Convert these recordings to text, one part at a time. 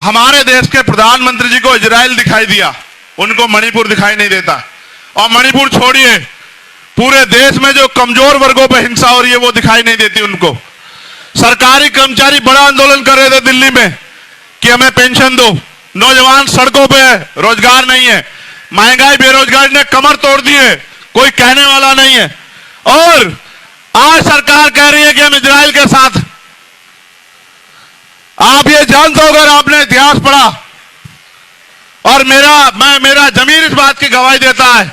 हमारे देश के प्रधानमंत्री जी को इजराइल दिखाई दिया, उनको मणिपुर दिखाई नहीं देता। और मणिपुर छोड़िए, पूरे देश में जो कमजोर वर्गों पर हिंसा हो रही है वो दिखाई नहीं देती उनको। सरकारी कर्मचारी बड़ा आंदोलन कर रहे थे दिल्ली में कि हमें पेंशन दो, नौजवान सड़कों पे है, रोजगार नहीं है, महंगाई बेरोजगारी ने कमर तोड़ दी है, कोई कहने वाला नहीं है। और आज सरकार कह रही है कि हम इजराइल के साथ। आप ये जानते हो, अगर आपने इतिहास पढ़ा, और मेरा जमीर इस बात की गवाही देता है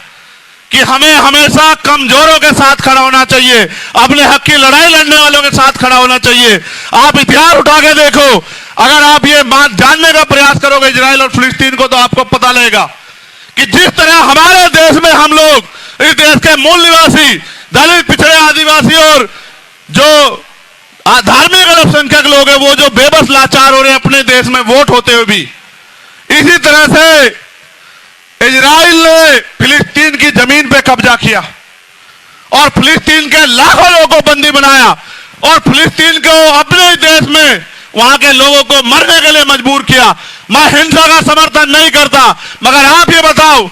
कि हमें हमेशा कमजोरों के साथ खड़ा होना चाहिए, अपने हक की लड़ाई लड़ने वालों के साथ खड़ा होना चाहिए। आप इतिहास उठा के देखो, अगर आप ये बात जानने का प्रयास करोगे इजराइल और फिलिस्तीन को, तो आपको पता लगेगा कि जिस तरह हमारे देश में हम लोग, इस देश के मूल निवासी, दलित, पिछड़े, आदिवासी और जो धार्मिक अल्पसंख्यक लोग हैं, वो जो बेबस लाचार हो रहे हैं अपने देश में वोट होते हुए भी, इसी तरह से इजराइल ने फिलिस्तीन की जमीन पे कब्जा किया और फिलिस्तीन के लाखों लोगों को बंदी बनाया और फिलिस्तीन को अपने देश में वहां के लोगों को मरने के लिए मजबूर किया। मैं हिंसा का समर्थन नहीं करता, मगर आप ये बताओ,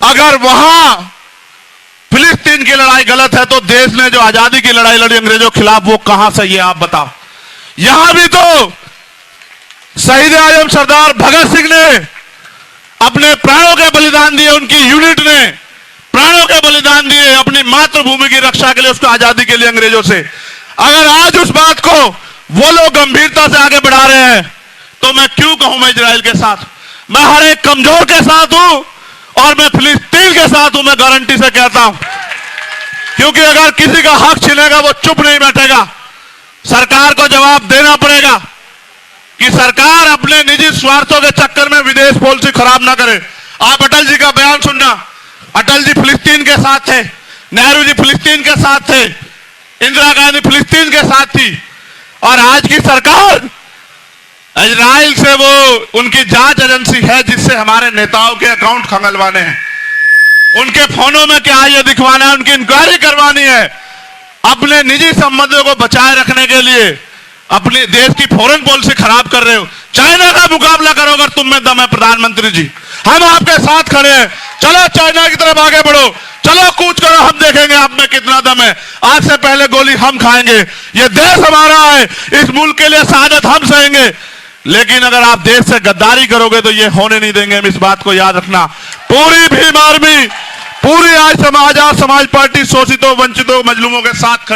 अगर वहां फिलिस्तीन की लड़ाई गलत है तो देश ने जो आजादी की लड़ाई लड़ी अंग्रेजों के खिलाफ, वो कहां सही है आप बताओ। यहां भी तो शहीद आजम सरदार भगत सिंह ने अपने प्राणों के बलिदान दिए, उनकी यूनिट ने प्राणों के बलिदान दिए अपनी मातृभूमि की रक्षा के लिए, उसको आजादी के लिए अंग्रेजों से। अगर आज उस बात को वो लोग गंभीरता से आगे बढ़ा रहे हैं, तो मैं क्यों कहूं मैं इजराइल के साथ। मैं हर एक कमजोर के साथ हूं और मैं फिलिस्तीन के साथ हूं, मैं गारंटी से कहता हूं। क्योंकि अगर किसी का हक छिनेगा वो चुप नहीं बैठेगा, सरकार को जवाब देना पड़ेगा कि सरकार अपने निजी स्वार्थों के चक्कर में विदेश पॉलिसी खराब ना करे। आप अटल जी का बयान सुनना, अटल जी फिलिस्तीन के साथ थे, नेहरू जी फिलिस्तीन के साथ थे, इंदिरा गांधी फिलिस्तीन के साथ थी, और आज की सरकार इजराइल से वो उनकी जांच एजेंसी है जिससे हमारे नेताओं के अकाउंट खंगलवाने हैं, उनके फोनों में क्या है ये दिखवाना है, उनकी इंक्वायरी करवानी है। अपने निजी संबंधों को बचाए रखने के लिए अपने देश की फॉरेन पॉलिसी खराब कर रहे हो। चाइना का मुकाबला करो अगर तुम में दम है प्रधानमंत्री जी, हम आपके साथ खड़े हैं। चलो चाइना की तरफ आगे बढ़ो, चलो कूच करो, हम देखेंगे आप में कितना दम है। आज से पहले गोली हम खाएंगे, ये देश हमारा है, इस मुल्क के लिए शहादत हम सहेंगे। लेकिन अगर आप देश से गद्दारी करोगे तो ये होने नहीं देंगे, हम इस बात को याद रखना। पूरी भीम आर्मी, पूरी आज समाज पार्टी शोषितों, वंचितों, मजलूमों के साथ खड़ी।